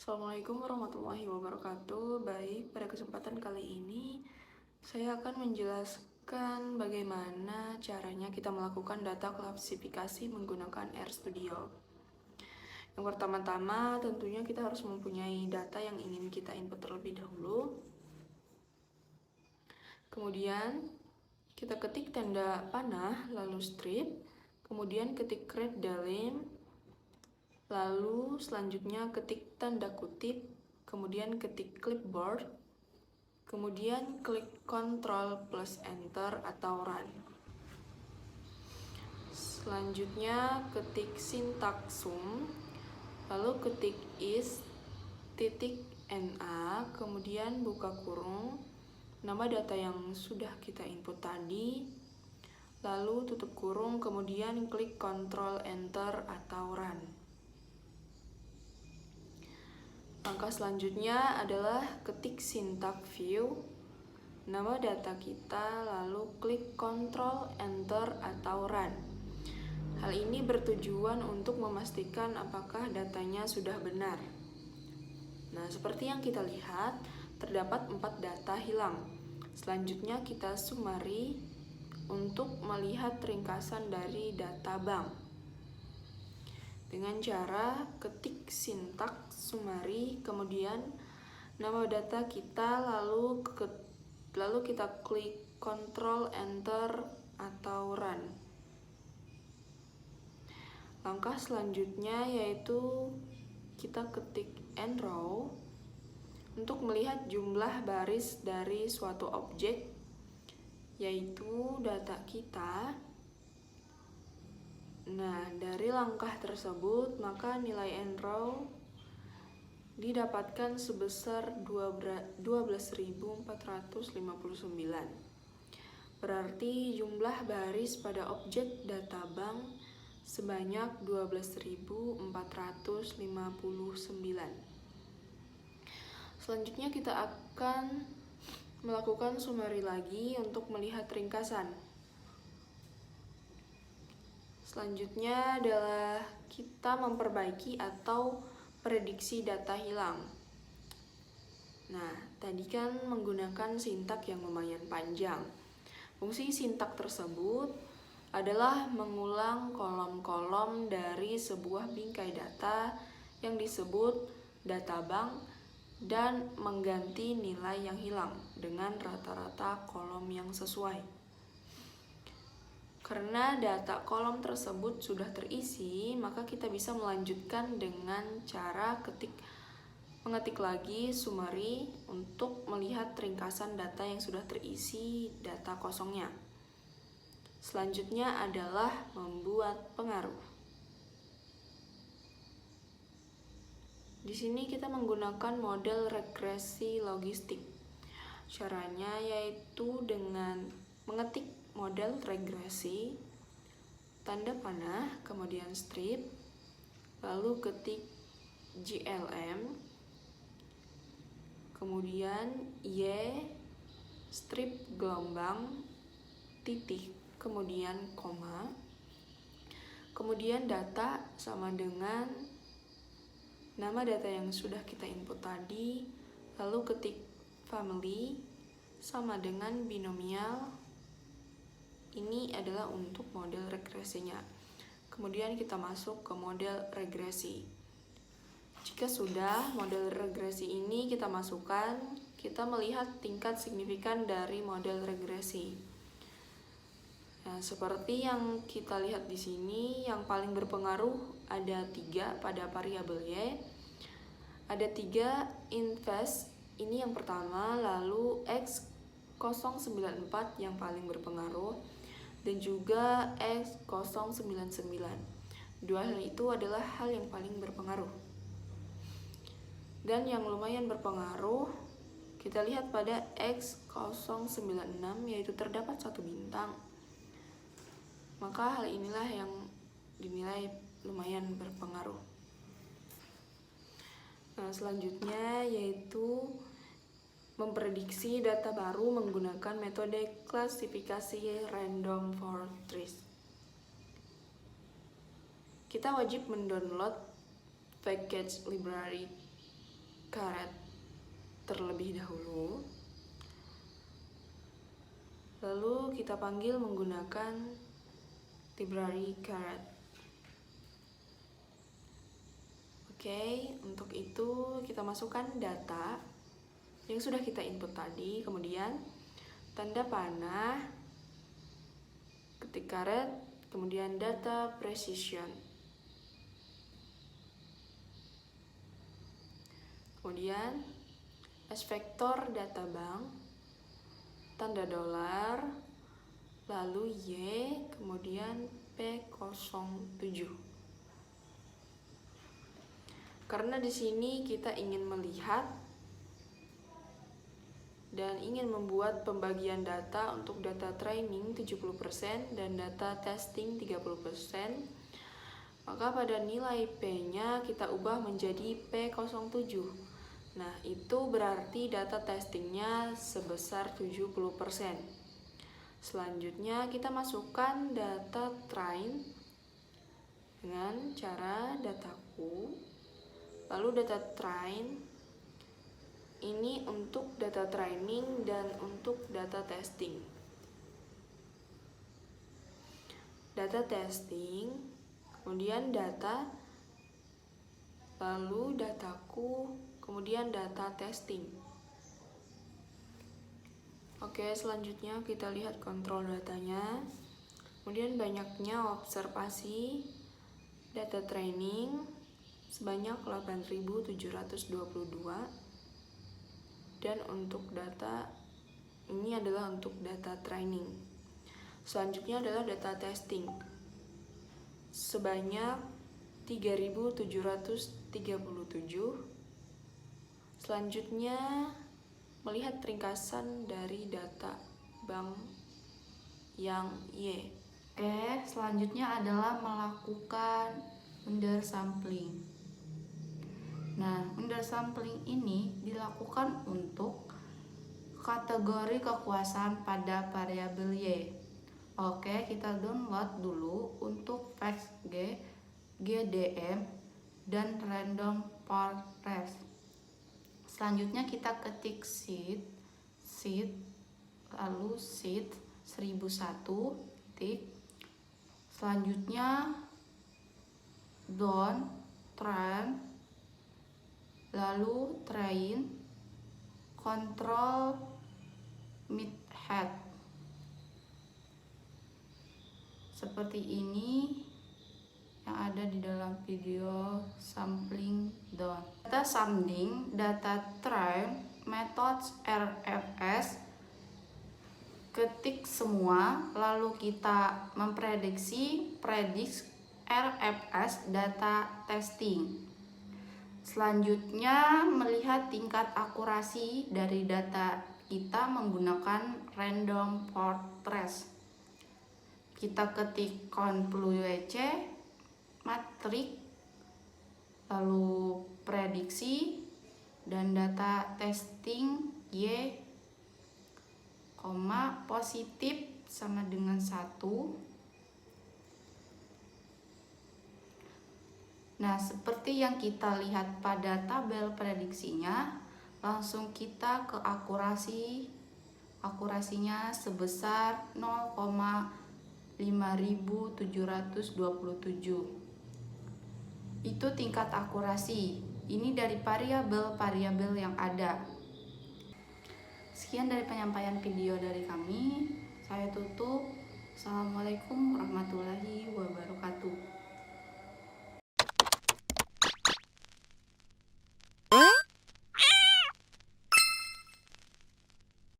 Assalamualaikum warahmatullahi wabarakatuh. Baik, pada kesempatan kali ini saya akan menjelaskan bagaimana caranya kita melakukan data klasifikasi menggunakan RStudio. Yang pertama-tama tentunya kita harus mempunyai data yang ingin kita input terlebih dahulu. Kemudian kita ketik tanda panah, lalu strip, kemudian ketik create dalim, lalu selanjutnya ketik tanda kutip, kemudian ketik clipboard, kemudian klik Ctrl plus Enter atau Run. Selanjutnya ketik sintaksum, lalu ketik is.na, kemudian buka kurung, nama data yang sudah kita input tadi, lalu tutup kurung, kemudian klik Ctrl Enter atau Run. Langkah selanjutnya adalah ketik syntax view, nama data kita, lalu klik Ctrl Enter atau Run. Hal ini bertujuan untuk memastikan apakah datanya sudah benar. Nah, seperti yang kita lihat, terdapat 4 data hilang. Selanjutnya kita summary untuk melihat ringkasan dari data bank. Dengan cara ketik sintaks summary, kemudian nama data kita, lalu kita klik Ctrl Enter atau Run. Langkah selanjutnya yaitu kita ketik end row untuk melihat jumlah baris dari suatu objek, yaitu data kita. Nah, dari langkah tersebut, maka nilai end row didapatkan sebesar 12.459. Berarti jumlah baris pada objek data bank sebanyak 12.459. Selanjutnya kita akan melakukan summary lagi untuk melihat ringkasan. Selanjutnya adalah kita memperbaiki atau prediksi data hilang. Nah, tadi kan menggunakan sintak yang lumayan panjang. Fungsi sintak tersebut adalah mengulang kolom-kolom dari sebuah bingkai data yang disebut data bank dan mengganti nilai yang hilang dengan rata-rata kolom yang sesuai. Karena data kolom tersebut sudah terisi, maka kita bisa melanjutkan dengan cara mengetik lagi summary untuk melihat ringkasan data yang sudah terisi data kosongnya. Selanjutnya adalah membuat pengaruh. Di sini kita menggunakan model regresi logistik. Caranya yaitu dengan mengetik model regresi, tanda panah, kemudian strip, lalu ketik GLM, kemudian Y, strip gelombang, titik, kemudian koma, kemudian data sama dengan nama data yang sudah kita input tadi, lalu ketik family sama dengan binomial. Ini adalah untuk model regresinya. Kemudian kita masuk ke model regresi. Jika sudah model regresi ini kita masukkan, kita melihat tingkat signifikan dari model regresi. Nah, seperti yang kita lihat di sini, yang paling berpengaruh ada 3 pada variabel Y. Ada 3 invest, ini yang pertama, lalu X094 yang paling berpengaruh, dan juga X099. Dua hal itu adalah hal yang paling berpengaruh. Dan yang lumayan berpengaruh, kita lihat pada X096, yaitu terdapat 1 bintang. Maka hal inilah yang dinilai lumayan berpengaruh. Nah, selanjutnya yaitu memprediksi data baru menggunakan metode klasifikasi random forest tree. Kita wajib mendownload package library caret terlebih dahulu. Lalu kita panggil menggunakan library caret. Oke, untuk itu kita masukkan data yang sudah kita input tadi, kemudian tanda panah, ketik caret, kemudian data precision. Kemudian S vektor data bank, tanda dolar, lalu Y, kemudian P07. Karena di sini kita ingin melihat dan ingin membuat pembagian data untuk data training 70% dan data testing 30%, maka pada nilai P-nya kita ubah menjadi P07. Nah, itu berarti data testingnya sebesar 70%. Selanjutnya kita masukkan data train dengan cara dataku. Lalu data train ini untuk data training dan untuk data testing. Data testing, kemudian data, lalu dataku, kemudian data testing. Oke, selanjutnya kita lihat kontrol datanya. Kemudian banyaknya observasi data training sebanyak 8.722, dan untuk data ini adalah untuk data training. Selanjutnya adalah data testing sebanyak 3.737. Selanjutnya melihat ringkasan dari data bank yang Y. Oke, selanjutnya adalah melakukan undersampling. Nah, undersampling ini dilakukan untuk kategori kekuasaan pada variabel Y. Oke, kita download dulu untuk FACSG, GDM, dan random forest. Selanjutnya kita ketik sheet, lalu sheet 1001, titik. Selanjutnya down, train, lalu train, control mid head. Seperti ini yang ada di dalam video sampling down. Data sampling, data train, methods RFS, ketik semua, lalu kita memprediksi RFS data testing. Selanjutnya melihat tingkat akurasi dari data kita menggunakan random forest. Kita ketik CONVOLUC, matrik, lalu prediksi, dan data testing Y, positif sama dengan 1. Nah, seperti yang kita lihat pada tabel prediksinya, langsung kita ke akurasi. Akurasinya sebesar 0,5727. Itu tingkat akurasi. Ini dari variabel-variabel yang ada. Sekian dari penyampaian video dari kami. Saya tutup. Assalamualaikum warahmatullahi wabarakatuh.